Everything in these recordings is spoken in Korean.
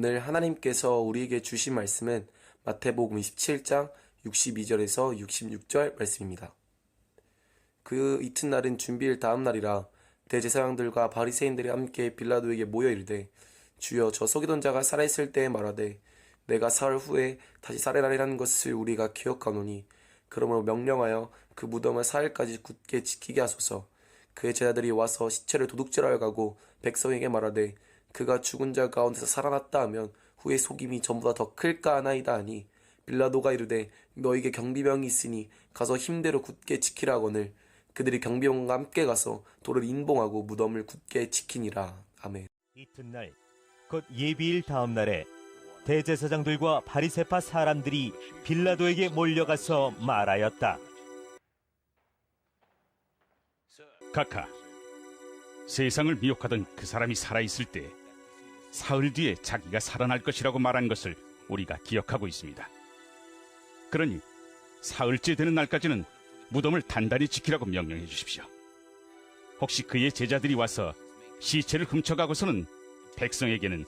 오늘 하나님께서 우리에게 주신 말씀은 마태복음 27장 62절에서 66절 말씀입니다. 그 이튿날은 준비일 다음 날이라 대제사장들과 바리새인들이 함께 빌라도에게 모여 이르되 주여 저 속이던 자가 살아있을 때에 말하되 내가 사흘 후에 다시 살해하리라는 것을 우리가 기억하노니 그러므로 명령하여 그 무덤을 사흘까지 굳게 지키게 하소서. 그의 제자들이 와서 시체를 도둑질하여 가고 백성에게 말하되 그가 죽은 자 가운데서 살아났다 하면 후에 속임이 전보다 더 클까 하나이다 하니 빌라도가 이르되 너에게 경비병이 있으니 가서 힘대로 굳게 지키라 하거늘 그들이 경비병과 함께 가서 돌을 인봉하고 무덤을 굳게 지키니라. 아멘. 이튿날 곧 예비일 다음 날에 대제사장들과 바리새파 사람들이 빌라도에게 몰려가서 말하였다. 각하, 세상을 미혹하던 그 사람이 살아있을 때 사흘 뒤에 자기가 살아날 것이라고 말한 것을 우리가 기억하고 있습니다. 그러니 사흘째 되는 날까지는 무덤을 단단히 지키라고 명령해 주십시오. 혹시 그의 제자들이 와서 시체를 훔쳐가고서는 백성에게는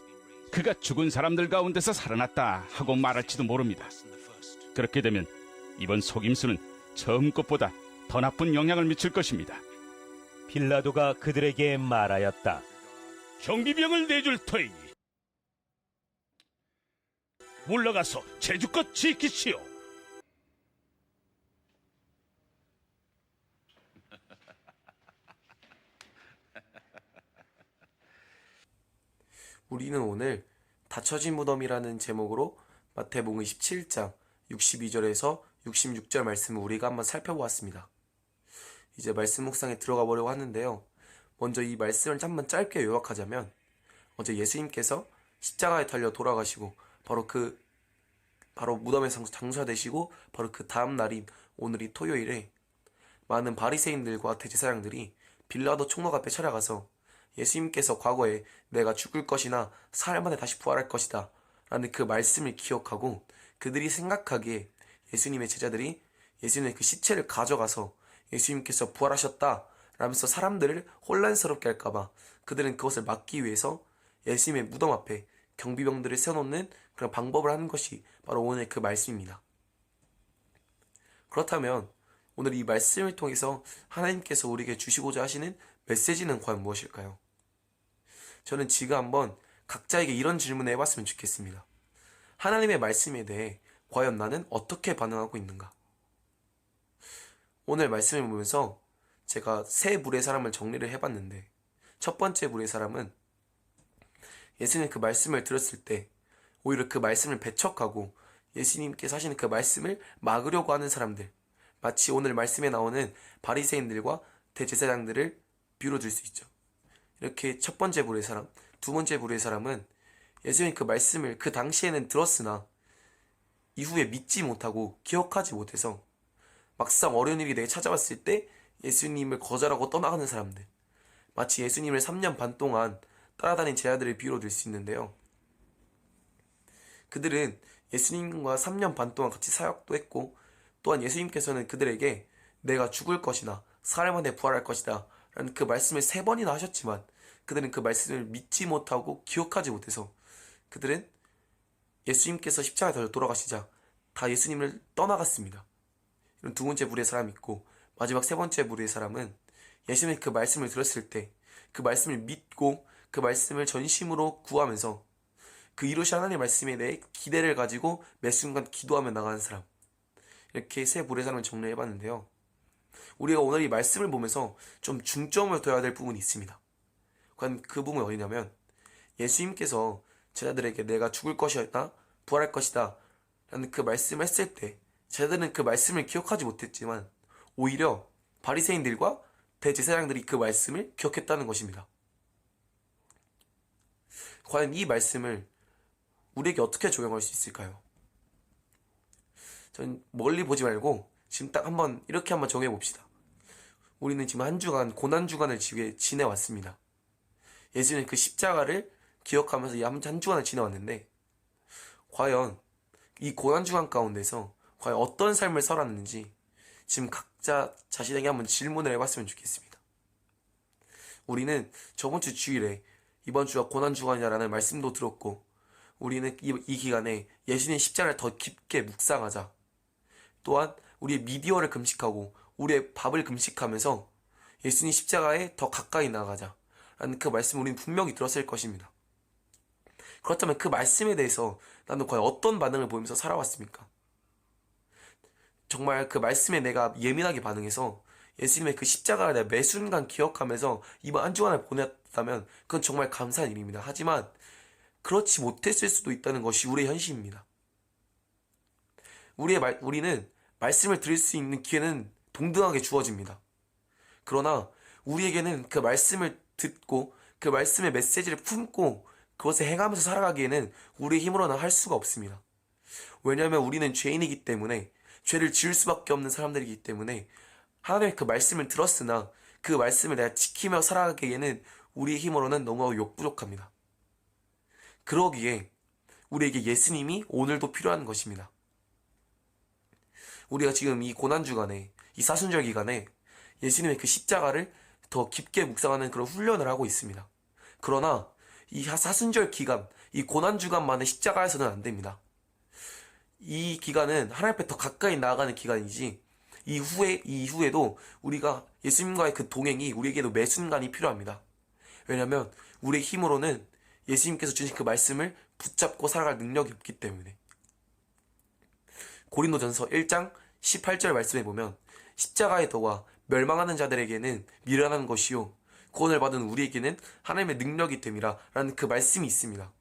그가 죽은 사람들 가운데서 살아났다 하고 말할지도 모릅니다. 그렇게 되면 이번 속임수는 처음 것보다 더 나쁜 영향을 미칠 것입니다. 빌라도가 그들에게 말하였다. 경비병을 내줄 터이니 물러가서 제주껏 지키시오. 우리는 오늘 닫혀진 무덤이라는 제목으로 마태복음 17장 62절에서 66절 말씀을 우리가 한번 살펴보았습니다. 이제 말씀 묵상에 들어가 보려고 하는데요. 먼저 이 말씀을 한번 짧게 요약하자면 어제 예수님께서 십자가에 달려 돌아가시고 바로 무덤에서 장사되시고 바로 그 다음 날인 오늘이 토요일에 많은 바리새인들과 대제사장들이 빌라도 총독 앞에 찾아가서 예수님께서 과거에 내가 죽을 것이나 사흘 만에 다시 부활할 것이다 라는 그 말씀을 기억하고 그들이 생각하기에 예수님의 제자들이 예수님의 그 시체를 가져가서 예수님께서 부활하셨다 라면서 사람들을 혼란스럽게 할까봐 그들은 그것을 막기 위해서 예수님의 무덤 앞에 경비병들을 세워놓는 그런 방법을 하는 것이 바로 오늘 그 말씀입니다. 그렇다면 오늘 이 말씀을 통해서 하나님께서 우리에게 주시고자 하시는 메시지는 과연 무엇일까요? 저는 지금 한번 각자에게 이런 질문을 해봤으면 좋겠습니다. 하나님의 말씀에 대해 과연 나는 어떻게 반응하고 있는가? 오늘 말씀을 보면서 제가 세 부류의 사람을 정리를 해봤는데 첫 번째 부류의 사람은 예수님 그 말씀을 들었을 때 오히려 그 말씀을 배척하고 예수님께서 하시는 그 말씀을 막으려고 하는 사람들, 마치 오늘 말씀에 나오는 바리새인들과 대제사장들을 비유로 들 수 있죠. 이렇게 첫 번째 부류의 사람, 두 번째 부류의 사람은 예수님 그 말씀을 그 당시에는 들었으나 이후에 믿지 못하고 기억하지 못해서 막상 어려운 일이 내게 찾아왔을 때 예수님을 거절하고 떠나가는 사람들, 마치 예수님을 3년 반 동안 따라다닌 제자들을 비유로 들 수 있는데요. 그들은 예수님과 3년 반 동안 같이 사역도 했고 또한 예수님께서는 그들에게 내가 죽을 것이나 사흘 만에 부활할 것이다 라는 그 말씀을 3번이나 하셨지만 그들은 그 말씀을 믿지 못하고 기억하지 못해서 그들은 예수님께서 십자가에 달려 돌아가시자 다 예수님을 떠나갔습니다. 이런 두 번째 부류의 사람이 있고 마지막 세 번째 부류의 사람은 예수님의 그 말씀을 들었을 때 그 말씀을 믿고 그 말씀을 전심으로 구하면서 그 이루신 하나님의 말씀에 대해 기대를 가지고 매 순간 기도하며 나가는 사람, 이렇게 세 부류의 사람을 정리해봤는데요. 우리가 오늘 이 말씀을 보면서 좀 중점을 둬야 될 부분이 있습니다. 과연 그 부분이 어디냐면 예수님께서 제자들에게 내가 죽을 것이었다 부활할 것이다 라는 그 말씀을 했을 때 제자들은 그 말씀을 기억하지 못했지만 오히려 바리새인들과 대제사장들이 그 말씀을 기억했다는 것입니다. 과연 이 말씀을 우리에게 어떻게 적용할 수 있을까요? 전 멀리 보지 말고 지금 딱 이렇게 한번 정해 봅시다. 우리는 지금 한 주간 고난 주간을 지내왔습니다. 예수는 그 십자가를 기억하면서 이 한 주간을 지내왔는데 과연 이 고난 주간 가운데서 과연 어떤 삶을 살았는지 지금 각자 자신에게 한번 질문을 해봤으면 좋겠습니다. 우리는 저번 주 주일에 이번 주가 고난 주간이라는 말씀도 들었고 우리는 이 기간에 예수님 십자가를 더 깊게 묵상하자. 또한 우리의 미디어를 금식하고 우리의 밥을 금식하면서 예수님 십자가에 더 가까이 나아가자. 라는 그 말씀을 우리는 분명히 들었을 것입니다. 그렇다면 그 말씀에 대해서 나는 과연 어떤 반응을 보이면서 살아왔습니까? 정말 그 말씀에 내가 예민하게 반응해서 예수님의 그 십자가를 내가 매 순간 기억하면서 이번 한 주간을 보냈다면 그건 정말 감사한 일입니다. 하지만 그렇지 못했을 수도 있다는 것이 우리의 현실입니다. 우리는 말씀을 들을 수 있는 기회는 동등하게 주어집니다. 그러나 우리에게는 그 말씀을 듣고 그 말씀의 메시지를 품고 그것을 행하면서 살아가기에는 우리의 힘으로는 할 수가 없습니다. 왜냐하면 우리는 죄인이기 때문에 죄를 지을 수밖에 없는 사람들이기 때문에 하나님의 그 말씀을 들었으나 그 말씀을 내가 지키며 살아가기에는 우리의 힘으로는 너무 역부족합니다. 그러기에 우리에게 예수님이 오늘도 필요한 것입니다. 우리가 지금 이 고난주간에 이 사순절 기간에 예수님의 그 십자가를 더 깊게 묵상하는 그런 훈련을 하고 있습니다. 그러나 이 사순절 기간, 이 고난주간만의 십자가에서는 안 됩니다. 이 기간은 하나님 앞에 더 가까이 나아가는 기간이지 이후에도 우리가 예수님과의 그 동행이 우리에게도 매 순간이 필요합니다. 왜냐하면 우리의 힘으로는 예수님께서 주신 그 말씀을 붙잡고 살아갈 능력이 없기 때문에. 고린도전서 1장 18절 말씀에 보면 십자가의 도와 멸망하는 자들에게는 미련한 것이요 구원을 받은 우리에게는 하나님의 능력이 됨이라 라는 그 말씀이 있습니다.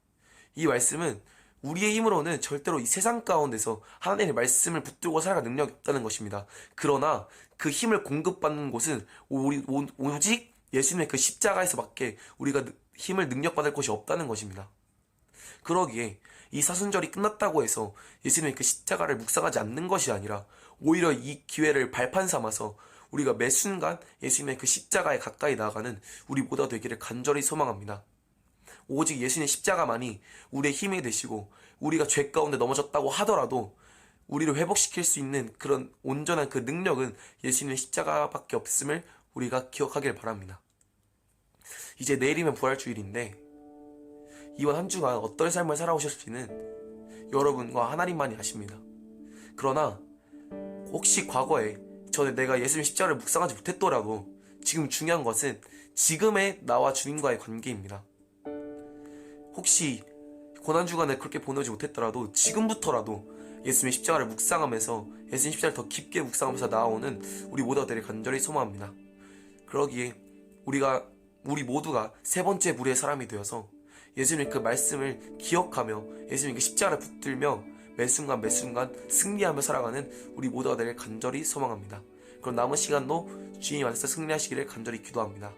이 말씀은 우리의 힘으로는 절대로 이 세상 가운데서 하나님의 말씀을 붙들고 살아갈 능력이 없다는 것입니다. 그러나 그 힘을 공급받는 곳은 오직 예수님의 그 십자가에서밖에 우리가 힘을 능력받을 곳이 없다는 것입니다. 그러기에 이 사순절이 끝났다고 해서 예수님의 그 십자가를 묵상하지 않는 것이 아니라 오히려 이 기회를 발판 삼아서 우리가 매 순간 예수님의 그 십자가에 가까이 나아가는 우리 모두가 되기를 간절히 소망합니다. 오직 예수님의 십자가만이 우리의 힘이 되시고 우리가 죄 가운데 넘어졌다고 하더라도 우리를 회복시킬 수 있는 그런 온전한 그 능력은 예수님의 십자가밖에 없음을 우리가 기억하길 바랍니다. 이제 내일이면 부활주일인데 이번 한 주간 어떤 삶을 살아오셨을지는 여러분과 하나님만이 아십니다. 그러나 혹시 과거에 내가 예수님 십자가를 묵상하지 못했더라도 지금 중요한 것은 지금의 나와 주님과의 관계입니다. 혹시 고난주간에 그렇게 보내지 못했더라도 지금부터라도 예수님의 십자가를 묵상하면서 예수님 십자가를 더 깊게 묵상하면서 나아오는 우리 모두가 되길 간절히 소망합니다. 그러기에 우리 모두가 세 번째 부류의 사람이 되어서 예수님의 그 말씀을 기억하며 예수님의 그 십자가를 붙들며 매 순간 승리하며 살아가는 우리 모두가 되길 간절히 소망합니다. 그럼 남은 시간도 주님 안에서 승리하시기를 간절히 기도합니다.